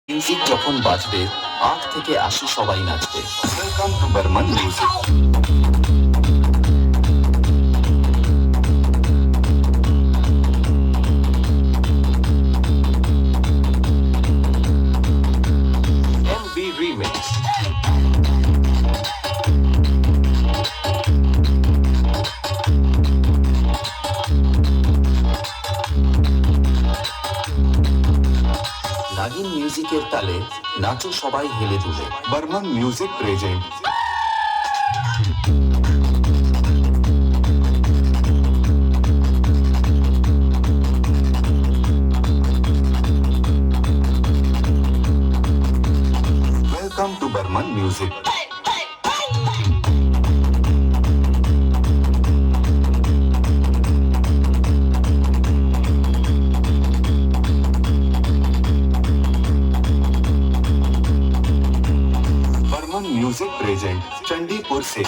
Music যখন বাজবে ৮ থেকে ৮০ সবাই নাচবে। Welcome to Barman music. MV Remix। Nagin মিউজিকের তালে নাচো সবাই হেলে দুলে। Barman music present. Welcome to Barman music. Barman music present Chandipur से।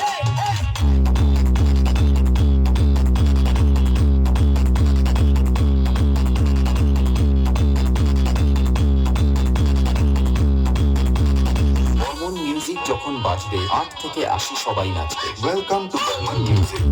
বর্মন মিউজিক যখন বাজবে ৮ থেকে ৮০ সবাই নাচবে। Welcome to Barman music.